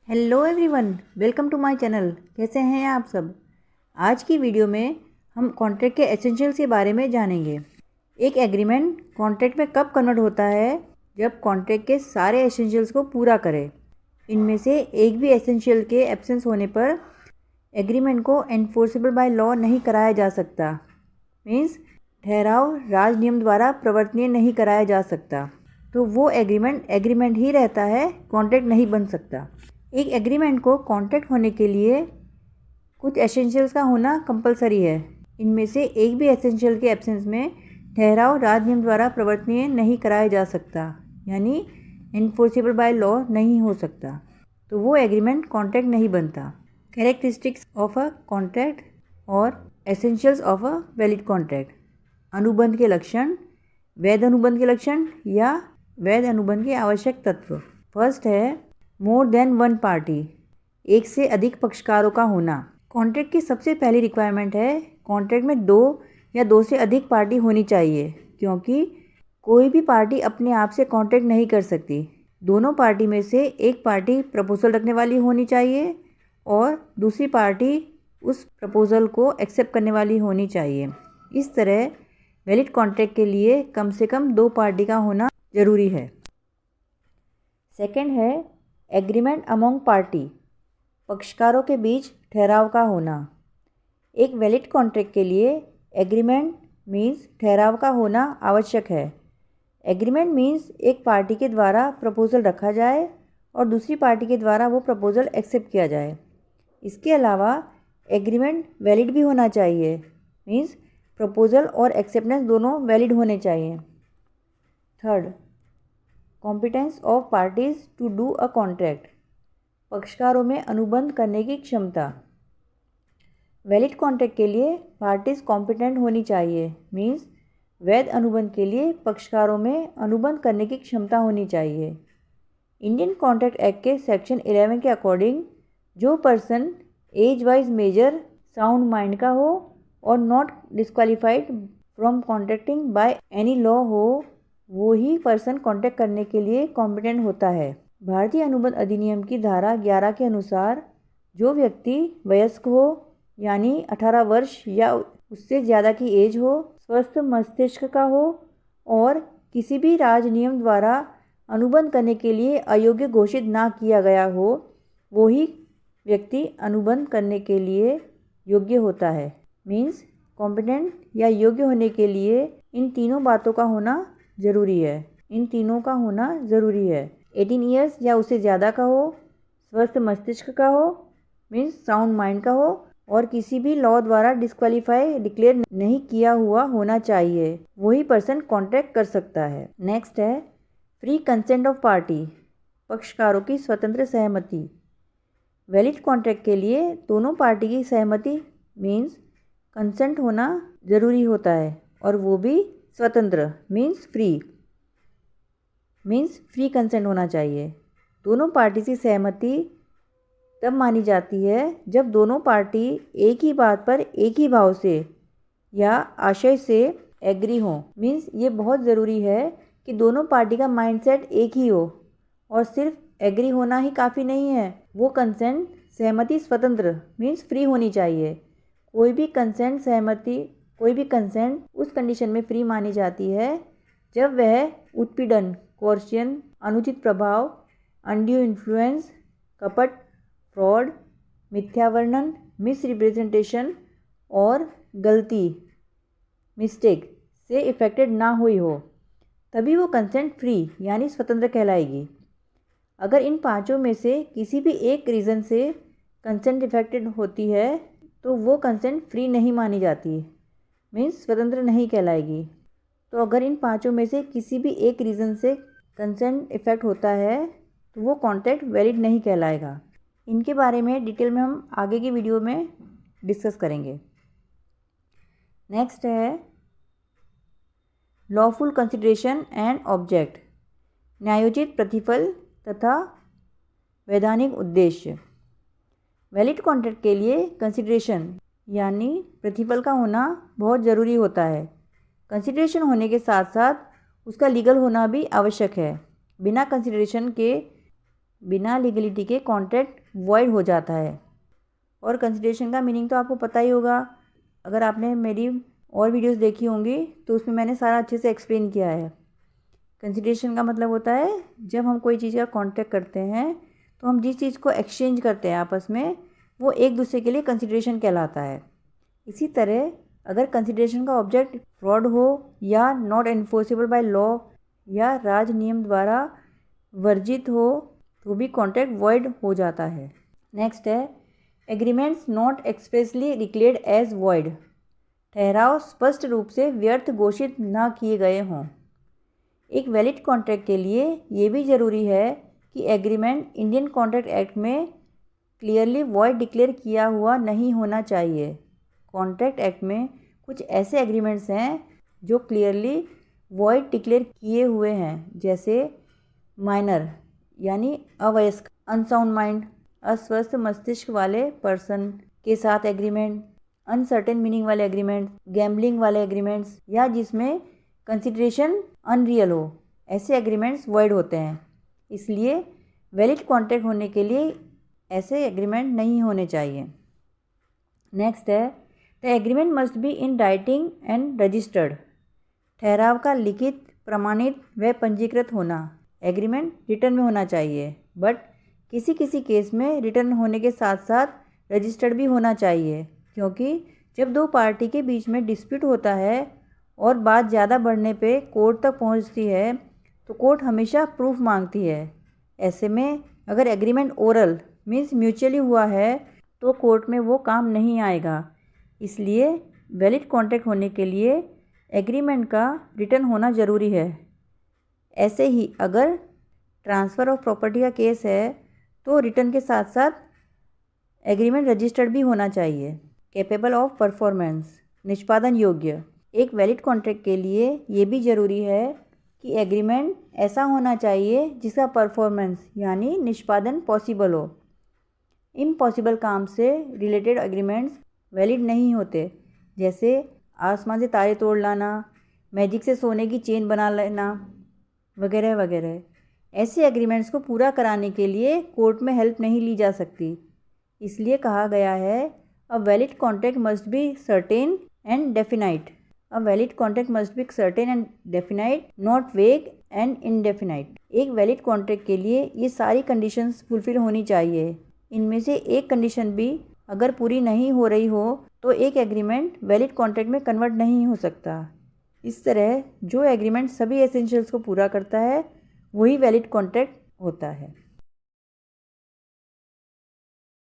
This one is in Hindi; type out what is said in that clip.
Hello everyone, welcome to my channel. कैसे हैं आप सब। आज की वीडियो में हम कॉन्ट्रैक्ट के एसेंशियल्स के बारे में जानेंगे। एक एग्रीमेंट कॉन्ट्रैक्ट में कब कन्वर्ट होता है? जब कॉन्ट्रैक्ट के सारे एसेंशियल्स को पूरा करे। इनमें से एक भी एसेंशियल के एब्सेंस होने पर एग्रीमेंट को एनफोर्सेबल बाय लॉ नहीं कराया जा सकता। मीन्स ठहराव राज नियम द्वारा प्रवर्तनीय नहीं कराया जा सकता। तो वो एग्रीमेंट ही रहता है, कॉन्ट्रैक्ट नहीं बन सकता। एक एग्रीमेंट को कॉन्ट्रैक्ट होने के लिए कुछ एसेंशियल्स का होना कंपलसरी है। इनमें से एक भी एसेंशियल के एब्सेंस में ठहराव राज नियम द्वारा प्रवर्तनीय नहीं कराया जा सकता, यानी एनफोर्सेबल बाय लॉ नहीं हो सकता। तो वो एग्रीमेंट कॉन्ट्रैक्ट नहीं बनता। कैरेक्टरिस्टिक्स ऑफ अ कॉन्ट्रैक्ट और essentials of a valid contract. अनुबंध के लक्षण, वैध अनुबंध के लक्षण या वैध अनुबंध के आवश्यक तत्व। फर्स्ट है मोर देन वन पार्टी, एक से अधिक पक्षकारों का होना। कॉन्ट्रैक्ट की सबसे पहली रिक्वायरमेंट है कॉन्ट्रैक्ट में दो या दो से अधिक पार्टी होनी चाहिए, क्योंकि कोई भी पार्टी अपने आप से कॉन्ट्रैक्ट नहीं कर सकती। दोनों पार्टी में से एक पार्टी प्रपोजल रखने वाली होनी चाहिए और दूसरी पार्टी उस प्रपोजल को एक्सेप्ट करने वाली होनी चाहिए। इस तरह वैलिड कॉन्ट्रैक्ट के लिए कम से कम दो पार्टी का होना ज़रूरी है। सेकंड है एग्रीमेंट अमोंग पार्टी, पक्षकारों के बीच ठहराव का होना। एक वैलिड कॉन्ट्रैक्ट के लिए एग्रीमेंट मीन्स ठहराव का होना आवश्यक है। एग्रीमेंट मीन्स एक पार्टी के द्वारा प्रपोजल रखा जाए और दूसरी पार्टी के द्वारा वो प्रपोजल एक्सेप्ट किया जाए। इसके अलावा एग्रीमेंट वैलिड भी होना चाहिए, मीन्स प्रपोजल और एक्सेप्टेंस दोनों वैलिड होने चाहिए। Third, competence of parties to do a contract, पक्षकारों में अनुबंध करने की क्षमता। वैलिड कॉन्ट्रैक्ट के लिए पार्टीज कॉम्पिटेंट होनी चाहिए, मीन्स वैध अनुबंध के लिए पक्षकारों में अनुबंध करने की क्षमता होनी चाहिए। इंडियन कॉन्ट्रैक्ट एक्ट के सेक्शन 11 के अकॉर्डिंग जो person age wise major, sound mind का हो और not disqualified from contracting by any law हो, वो ही पर्सन कॉन्ट्रैक्ट करने के लिए कॉम्पिटेंट होता है। भारतीय अनुबंध अधिनियम की धारा 11 के अनुसार जो व्यक्ति वयस्क हो, यानी 18 वर्ष या उससे ज़्यादा की एज हो, स्वस्थ मस्तिष्क का हो और किसी भी राज नियम द्वारा अनुबंध करने के लिए अयोग्य घोषित ना किया गया हो, वो ही व्यक्ति अनुबंध करने के लिए योग्य होता है। मीन्स कॉम्पिटेंट या योग्य होने के लिए इन तीनों बातों का होना ज़रूरी है। 18 ईयर्स या उससे ज़्यादा का हो, स्वस्थ मस्तिष्क का हो मीन्स साउंड माइंड का हो और किसी भी लॉ द्वारा डिक्लेयर नहीं किया हुआ होना चाहिए। वही पर्सन कॉन्ट्रैक्ट कर सकता है। नेक्स्ट है फ्री कंसेंट ऑफ पार्टी, पक्षकारों की स्वतंत्र सहमति। वैलिड कॉन्ट्रैक्ट के लिए दोनों पार्टी की सहमति मीन्स कंसेंट होना ज़रूरी होता है और वो भी स्वतंत्र मीन्स फ्री कंसेंट होना चाहिए। दोनों पार्टी की सहमति तब मानी जाती है जब दोनों पार्टी एक ही बात पर एक ही भाव से या आशय से एग्री हो। मीन्स ये बहुत ज़रूरी है कि दोनों पार्टी का माइंडसेट एक ही हो और सिर्फ एग्री होना ही काफ़ी नहीं है। वो कंसेंट सहमति स्वतंत्र मीन्स फ्री होनी चाहिए। कोई भी कंसेंट उस कंडीशन में फ्री मानी जाती है जब वह उत्पीड़न, कोर्शन, अनुचित प्रभाव, अनड्यू इन्फ्लुएंस, कपट, फ्रॉड, मिथ्या वर्णन, मिसरिप्रेजेंटेशन और गलती, मिस्टेक से इफेक्टेड ना हुई हो, तभी वो कंसेंट फ्री यानी स्वतंत्र कहलाएगी। अगर इन पांचों में से किसी भी एक रीज़न से कंसेंट इफेक्टेड होती है तो वो कंसेंट फ्री नहीं मानी जाती, मीन्स स्वतंत्र नहीं कहलाएगी। तो अगर इन पांचों में से किसी भी एक रीज़न से कंसेंट इफेक्ट होता है तो वो कॉन्ट्रैक्ट वैलिड नहीं कहलाएगा। इनके बारे में डिटेल में हम आगे की वीडियो में डिस्कस करेंगे। नेक्स्ट है लॉफुल कंसिडरेशन एंड ऑब्जेक्ट, न्यायोचित प्रतिफल तथा वैधानिक उद्देश्य। वैलिड कॉन्ट्रैक्ट के लिए कंसिडरेशन यानी प्रतिफल का होना बहुत ज़रूरी होता है। कंसिडरेशन होने के साथ साथ उसका लीगल होना भी आवश्यक है। बिना कंसिडरेशन के बिना लीगलिटी के कॉन्ट्रैक्ट वॉइड हो जाता है। और कंसिडरेशन का मीनिंग तो आपको पता ही होगा, अगर आपने मेरी और वीडियोस देखी होंगी तो उसमें मैंने सारा अच्छे से एक्सप्लेन किया है। कंसिडरेशन का मतलब होता है जब हम कोई चीज़ का कॉन्ट्रैक्ट करते हैं तो हम जिस चीज़ को एक्सचेंज करते हैं आपस में, वो एक दूसरे के लिए कंसिडरेशन कहलाता है। इसी तरह अगर कंसिडरेशन का ऑब्जेक्ट फ्रॉड हो या नॉट एनफोर्सेबल बाय लॉ या राज नियम द्वारा वर्जित हो तो भी कॉन्ट्रैक्ट वॉइड हो जाता है। नेक्स्ट है agreements not expressly declared as void. ठहराव स्पष्ट रूप से व्यर्थ घोषित न किए गए हों। एक वैलिड कॉन्ट्रैक्ट के लिए ये भी ज़रूरी है कि एग्रीमेंट इंडियन कॉन्ट्रैक्ट एक्ट में क्लियरली वॉइड डिक्लेयर किया हुआ नहीं होना चाहिए। कॉन्ट्रैक्ट एक्ट में कुछ ऐसे एग्रीमेंट्स हैं जो क्लियरली वॉइड डिक्लेयर किए हुए हैं, जैसे माइनर यानी अवयस्क, अनसाउंड माइंड, अस्वस्थ मस्तिष्क वाले पर्सन के साथ एग्रीमेंट, अनसर्टेन मीनिंग वाले एग्रीमेंट्स, गैम्बलिंग वाले एग्रीमेंट्स या जिसमें कंसिडरेशन अनरियल हो, ऐसे एग्रीमेंट्स वॉइड होते हैं। इसलिए वैलिड कॉन्ट्रैक्ट होने के लिए ऐसे एग्रीमेंट नहीं होने चाहिए। नेक्स्ट है the agreement must be in writing and registered. ठहराव का लिखित, प्रमाणित व पंजीकृत होना। एग्रीमेंट रिटर्न में होना चाहिए, बट किसी किसी केस में रिटर्न होने के साथ साथ रजिस्टर्ड भी होना चाहिए, क्योंकि जब दो पार्टी के बीच में डिस्प्यूट होता है और बात ज़्यादा बढ़ने पे कोर्ट तक पहुंचती है तो कोर्ट हमेशा प्रूफ मांगती है। ऐसे में अगर एग्रीमेंट ओरल मीन्स म्यूचुअली हुआ है तो कोर्ट में वो काम नहीं आएगा। इसलिए वैलिड कॉन्ट्रैक्ट होने के लिए एग्रीमेंट का रिटर्न होना ज़रूरी है। ऐसे ही अगर ट्रांसफ़र ऑफ प्रॉपर्टी का केस है तो रिटर्न के साथ साथ एग्रीमेंट रजिस्टर्ड भी होना चाहिए। कैपेबल ऑफ परफॉर्मेंस, निष्पादन योग्य। एक वैलिड कॉन्ट्रैक्ट के लिए ये भी ज़रूरी है कि एग्रीमेंट ऐसा होना चाहिए जिसका परफॉर्मेंस यानी निष्पादन पॉसिबल हो। इम्पॉसिबल काम से रिलेटेड एग्रीमेंट्स वैलिड नहीं होते, जैसे आसमान से तारे तोड़ लाना, मैजिक से सोने की चेन बना लेना वगैरह वगैरह। ऐसे एग्रीमेंट्स को पूरा कराने के लिए कोर्ट में हेल्प नहीं ली जा सकती। इसलिए कहा गया है a valid contract must be certain and definite. A valid contract must be certain and definite, not वेग एंड इनडेफिनाइट। एक वैलिड कॉन्ट्रैक्ट के लिए ये सारी कंडीशंस फुलफिल होनी चाहिए। इनमें से एक कंडीशन भी अगर पूरी नहीं हो रही हो तो एक एग्रीमेंट वैलिड कॉन्ट्रैक्ट में कन्वर्ट नहीं हो सकता। इस तरह जो एग्रीमेंट सभी एसेंशियल्स को पूरा करता है वही वैलिड कॉन्ट्रैक्ट होता है।